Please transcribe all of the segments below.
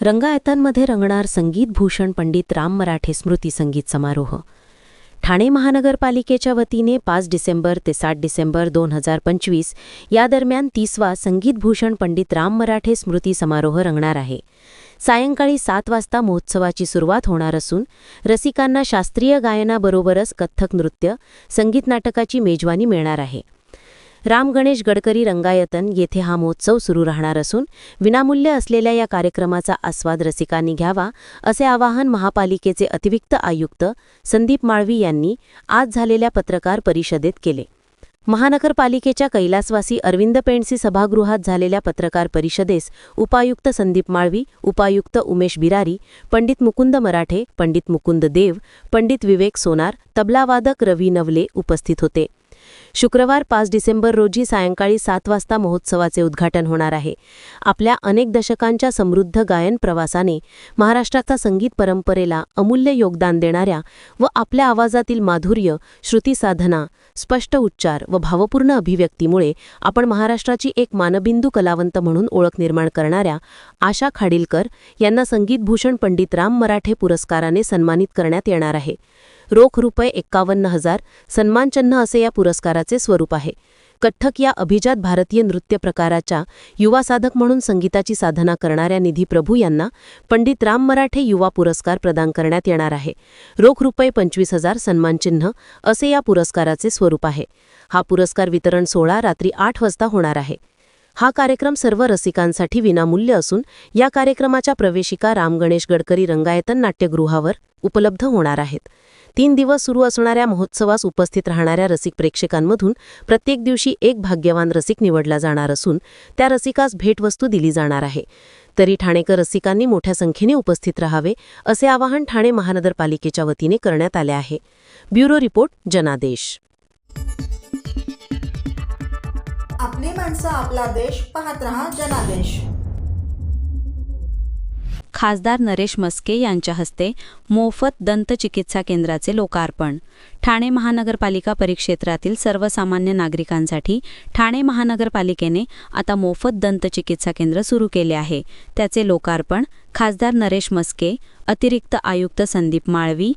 रंगायतांमध्ये रंगणार संगीत भूषण पंडित राम मराठे स्मृती संगीत समारोह. ठाणे महानगरपालिकेच्या वतीने 5 डिसेंबर ते 7 डिसेंबर 2025 या दरम्यान 30वा संगीत भूषण पंडित राम मराठे स्मृती समारोह रंगणार आहे. सायंकाळी 7 वाजता महोत्सवाची सुरुवात होणार असून रसिकांना शास्त्रीय गायनाबरोबरच कथ्थक नृत्य, संगीत नाटकाची मेजवानी मिळणार आहे. राम गणेश गडकरी रंगायतन येथे हा महोत्सव सुरू राहणार असून विनामूल्य असलेल्या या कार्यक्रमाचा आस्वाद रसिकांनी घ्यावा असे आवाहन महापालिकेचे अतिरिक्त आयुक्त संदीप माळवी यांनी आज झालेल्या पत्रकार परिषदेत केले. महानगरपालिकेच्या कैलासवासी अरविंद पेंडसी सभागृहात झालेल्या पत्रकार परिषदेस उपायुक्त संदीप माळवी, उपायुक्त उमेश बिरारी, पंडित मुकुंद मराठे, पंडित मुकुंद देव, पंडित विवेक सोनार, तबलावादक रवी नवले उपस्थित होते. शुक्रवार 5 डिसेंबर रोजी सायंकाळी 7 वाजता महोत्सवाचे उद्घाटन होणार आहे. आपल्या अनेक दशकांच्या समृद्ध गायन प्रवासाने महाराष्ट्राच्या संगीत परंपरेला अमूल्य योगदान देणाऱ्या व आपल्या आवाजातील माधुर्य, श्रुतीसाधना, स्पष्ट उच्चार व भावपूर्ण अभिव्यक्तीमुळे आपण महाराष्ट्राची एक मानबिंदू कलावंत म्हणून ओळख निर्माण करणाऱ्या आशा खाडीलकर यांना संगीतभूषण पंडित राम मराठे पुरस्काराने सन्मानित करण्यात येणार आहे. रोख ₹51,000 सन्मानचिन्ह असे या पुरस्काराचे स्वरूप आहे. कथ्थक या अभिजात भारतीय नृत्य प्रकाराच्या युवा साधक म्हणून संगीताची साधना करणाऱ्या निधी प्रभू यांना पंडित राम मराठे युवा पुरस्कार प्रदान करण्यात येणार आहे. रोख ₹25,000 सन्मानचिन्ह असे या पुरस्काराचे स्वरूप आहे. हा पुरस्कार वितरण सोहळा रात्री 8 वाजता होणार आहे. हा कार्यक्रम सर्व रसिकांसाठी विनामूल्य असून या कार्यक्रमाच्या प्रवेशिका राम गणेश गडकरी रंगायतन नाट्यगृहावर उपलब्ध होणार आहेत. 3 दिवस सुरू असणाऱ्या महोत्सवास उपस्थित राहणाऱ्या रसिक प्रेक्षकांमधून प्रत्येक दिवशी एक भाग्यवान रसिक निवडला जाणार असून त्या रसिकास भेटवस्तू दिली जाणार आहे. तरी ठाणेकर रसिकांनी मोठ्या संख्येने उपस्थित राहावे असे आवाहन ठाणे महानगरपालिकेच्या वतीने करण्यात आले आहे. ब्युरो रिपोर्ट, जनादेश. आपली माणसं, आपला देश, पाहत रहा जनादेश. खासदार नरेश मस्के यांच्या हस्ते मोफत दंतचिकित्सा केंद्राचे लोकार्पण. ठाणे महानगरपालिका परिक्षेत्रातील सर्वसामान्य नागरिकांसाठी ठाणे महानगरपालिकेने आता मोफत दंतचिकित्सा केंद्र सुरू केले आहे. त्याचे लोकार्पण खासदार नरेश मस्के, अतिरिक्त आयुक्त संदीप माळवी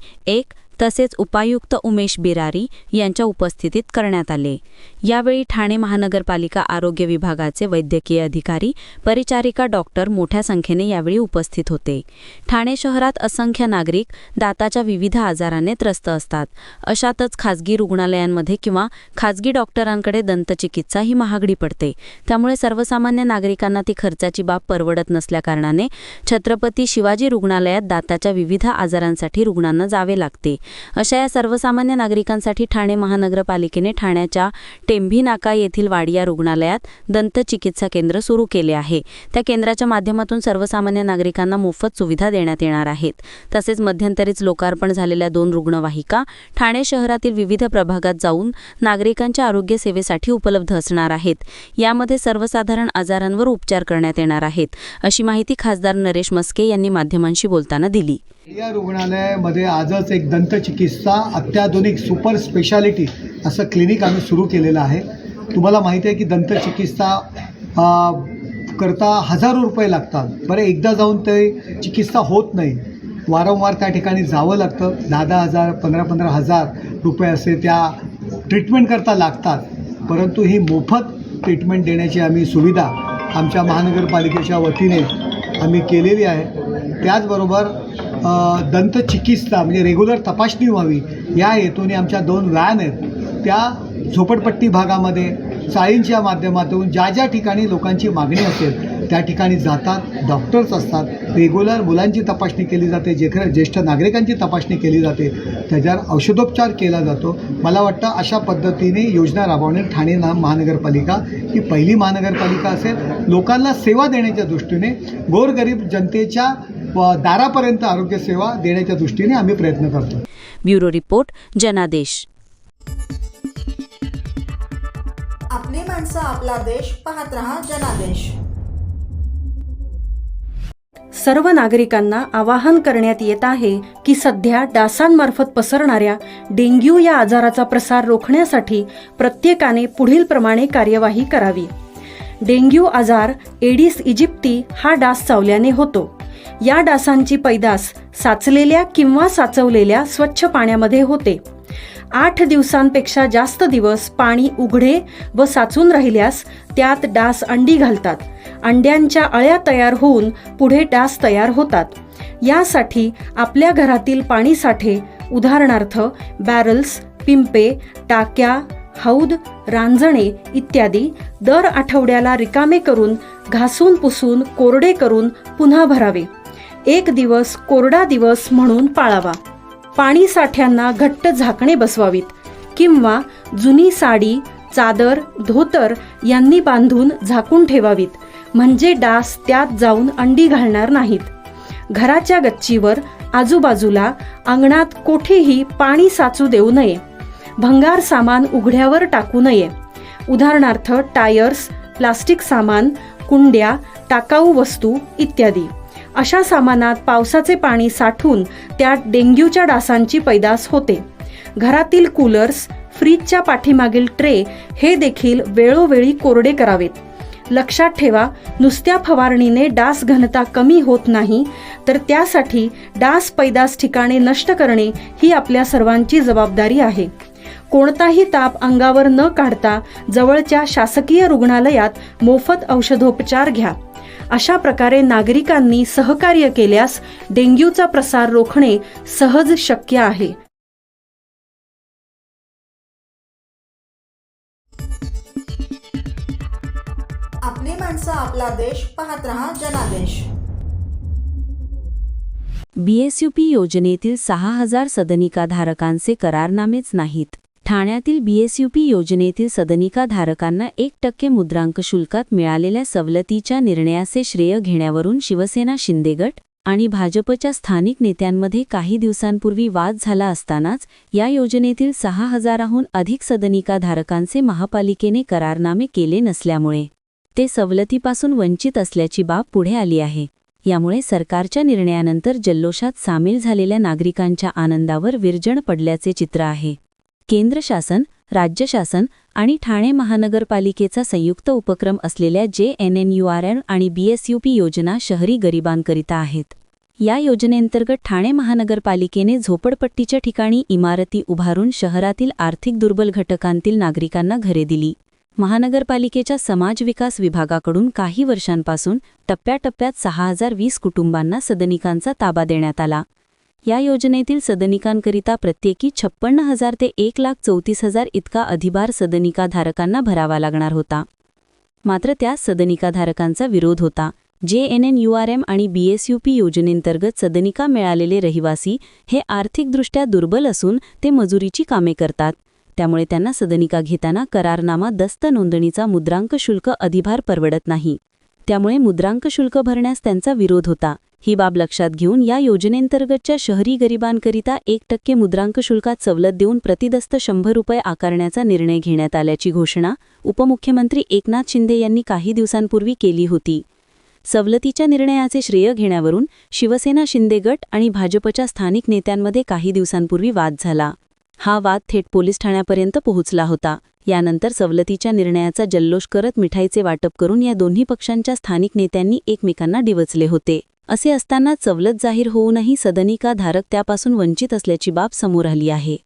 तसेच उपायुक्त उमेश बिरारी यांच्या उपस्थितीत करण्यात आले. यावेळी ठाणे महानगरपालिका आरोग्य विभागाचे वैद्यकीय अधिकारी, परिचारिका, डॉक्टर मोठ्या संख्येने यावेळी उपस्थित होते. ठाणे शहरात असंख्य नागरिक दाताच्या विविध आजाराने त्रस्त असतात. अशातच खासगी रुग्णालयांमध्ये किंवा खासगी डॉक्टरांकडे दंतचिकित्सा ही महागडी पडते. त्यामुळे सर्वसामान्य नागरिकांना ती खर्चाची बाब परवडत नसल्याकारणाने छत्रपती शिवाजी रुग्णालयात दाताच्या विविध आजारांसाठी रुग्णांना जावे लागते. अशा या सर्वसामान्य नागरिकांसाठी ठाणे महानगरपालिकेने ठाण्याच्या टेंभी नाका येथील वाडिया रुग्णालयात दंतचिकित्सा केंद्र सुरू केले आहे. त्या केंद्राच्या माध्यमातून सर्वसामान्य नागरिकांना मोफत सुविधा देण्यात येणार आहेत. तसेच मध्यंतरीच लोकार्पण झालेल्या 2 रुग्णवाहिका ठाणे शहरातील विविध प्रभागात जाऊन नागरिकांच्या आरोग्य सेवेसाठी उपलब्ध असणार आहेत. यामध्ये सर्वसाधारण आजारांवर उपचार करण्यात येणार आहेत, अशी माहिती खासदार नरेश मस्के यांनी माध्यमांशी बोलताना दिली. या रुग्णालयामध्ये आजच एक दंतचिकित्सा अत्याधुनिक सुपर स्पेशालिटी असं क्लिनिक आम्ही सुरू केलेलं आहे. तुम्हाला माहिती आहे की दंतचिकित्सा करता हजारो रुपये लागतात. बरं, एकदा जाऊन ते चिकित्सा होत नाही, वारंवार त्या ठिकाणी जावं लागतं. 10,000 15,000 रुपये असे त्या ट्रीटमेंट करता लागतात. परंतु ही मोफत ट्रीटमेंट देण्याची आम्ही सुविधा आमच्या महानगरपालिकेच्या वतीने आम्ही केलेली आहे. त्याचबरोबर दंतचिकित्सा म्हणजे रेग्युलर तपासणी व्हावी या हेतूने आमच्या 2 व्हॅन आहेत. त्या झोपडपट्टी भागामध्ये चाळींच्या माध्यमातून ज्या ज्या ठिकाणी लोकांची मागणी असेल त्या ठिकाणी जातात. डॉक्टर्स असतात. रेग्युलर मुलांची तपासणी केली जाते, ज्येष्ठ नागरिकांची तपासणी केली जाते, त्याच्यावर औषधोपचार केला जातो. मला वाटतं अशा पद्धतीने योजना राबवणे ठाणे महानगरपालिका ही पहिली महानगरपालिका असेल. लोकांना सेवा देण्याच्या दृष्टीने, गोरगरीब जनतेच्या दारापर्यंत आरोग्य सेवा देण्याच्या दृष्टीने आम्ही प्रयत्न करतो. ब्युरो रिपोर्ट, जनादेश. आपली माणसं, आपला देश, पाहत रहा जनादेश. सर्व नागरिकांना आवाहन करण्यात येत आहे की सध्या डासांमार्फत पसरणाऱ्या डेंग्यू या आजाराचा प्रसार रोखण्यासाठी प्रत्येकाने पुढील प्रमाणे कार्यवाही करावी. डेंग्यू आजार एडिस इजिप्ती हा डास चावल्याने होतो. या डासांची पैदास साचलेल्या किंवा साचवलेल्या स्वच्छ पाण्यामध्ये होते. 8 दिवसांपेक्षा जास्त दिवस पाणी उघडे व साचून राहिल्यास त्यात डास अंडी घालतात. अंड्यांच्या अळ्या तयार होऊन पुढे डास तयार होतात. यासाठी आपल्या घरातील पाणी साठे उदाहरणार्थ बॅरल्स, पिंपे, टाक्या, हौद, रांजणे इत्यादी दर आठवड्याला रिकामे करून घासून पुसून कोरडे करून पुन्हा भरावे. 1 दिवस कोरडा दिवस म्हणून पाळावा. पाणी साठ्यांना घट्ट झाकणे बसवावीत किंवा जुनी साडी, चादर, धोतर यांनी बांधून झाकून ठेवावीत, म्हणजे डास त्यात जाऊन अंडी घालणार नाहीत. घराच्या गच्चीवर, आजूबाजूला, अंगणात कोठेही पाणी साचू देऊ नये. भंगार सामान उघड्यावर टाकू नये. उदाहरणार्थ टायर्स, प्लास्टिक सामान, कुंड्या, टाकाऊ वस्तू इत्यादी. अशा सामानात पावसाचे पाणी साठून त्यात डेंग्यूच्या डासांची पैदास होते. घरातील कूलर्स, फ्रीजच्या पाठीमागील ट्रे हे देखील वेळोवेळी कोरडे करावेत. लक्षात ठेवा, नुसत्या फवारणीने डास घनता कमी होत नाही, तर त्यासाठी डास पैदास ठिकाणे नष्ट करणे ही आपल्या सर्वांची जबाबदारी आहे. कोणताही ताप अंगावर न काढता जवळच्या शासकीय रुग्णालयात मोफत औषधोपचार घ्या. अशा प्रकारे नागरिकांनी सहकार्य केल्यास डेंग्यूचा प्रसार रोखणे सहज शक्य आहे. आपली माणसं, आपला देश, पाहत रहा जनादेश. BSUP योजनेतील 6,000 सदनिकाधारकांचे करारनामेच नाहीत. ठाण्यातील BSUP योजनेतील सदनिकाधारकांना 1% मुद्रांक शुल्कात मिळालेल्या सवलतीच्या निर्णयाचे श्रेय घेण्यावरून शिवसेना शिंदेगट आणि भाजपच्या स्थानिक नेत्यांमध्ये काही दिवसांपूर्वी वाद झाला असतानाच या योजनेतील 6,000हून अधिक सदनिकाधारकांचे महापालिकेने करारनामे केले नसल्यामुळे ते सवलतीपासून वंचित असल्याची बाब पुढे आली आहे. यामुळे सरकारच्या निर्णयानंतर जल्लोषात सामील झालेल्या नागरिकांच्या आनंदावर विरजण पडल्याचे चित्र आहे. केंद्र शासन, राज्य शासन आणि ठाणे महानगरपालिकेचा संयुक्त उपक्रम असलेल्या JNNURM आणि BSUP योजना शहरी गरिबांकरिता आहेत. या योजनेअंतर्गत ठाणे महानगरपालिकेने झोपडपट्टीच्या ठिकाणी इमारती उभारून शहरातील आर्थिक दुर्बल घटकांतील नागरिकांना घरे दिली. महानगरपालिकेच्या समाज विकास विभागाकडून काही वर्षांपासून टप्प्याटप्प्यात 6,020 कुटुंबांना सदनिकांचा ताबा देण्यात आला. या योजनेतील सदनिकांकरिता प्रत्येकी 56,000 ते 1,34,000 इतका अधिभार सदनिकाधारकांना भरावा लागणार होता. मात्र त्या सदनिकाधारकांचा विरोध होता. JNNURM आणि BSUP योजनेंतर्गत सदनिका मिळालेले रहिवासी हे आर्थिकदृष्ट्या दुर्बल असून ते मजुरीची कामे करतात. त्यामुळे त्यांना सदनिका घेताना करारनामा दस्त नोंदणीचा मुद्रांक शुल्क अधिभार परवडत नाही. त्यामुळे मुद्रांक शुल्क भरण्यास त्यांचा विरोध होता. ही बाब लक्षात घेऊन या योजनेंतर्गतच्या शहरी गरिबांकरिता 1% मुद्रांक शुल्कात सवलत देऊन प्रतिदस्त 100 रुपये आकारण्याचा निर्णय घेण्यात आल्याची घोषणा उपमुख्यमंत्री एकनाथ शिंदे यांनी काही दिवसांपूर्वी केली होती. सवलतीच्या निर्णयाचे श्रेय घेण्यावरून शिवसेना शिंदे गट आणि भाजपच्या स्थानिक नेत्यांमध्ये काही दिवसांपूर्वी वाद झाला. हा वाद थेट पोलीस ठाण्यापर्यंत पोहोचला होता. यानंतर सवलतीच्या निर्णयाचा जल्लोष करत मिठाईचे वाटप करून या दोन्ही पक्षांच्या स्थानिक नेत्यांनी एकमेकांना डिवचले होते. असे असताना सवलत जाहीर होऊनही सदनिकाधारक त्यापासून वंचित असल्याची बाब समोर आली आहे.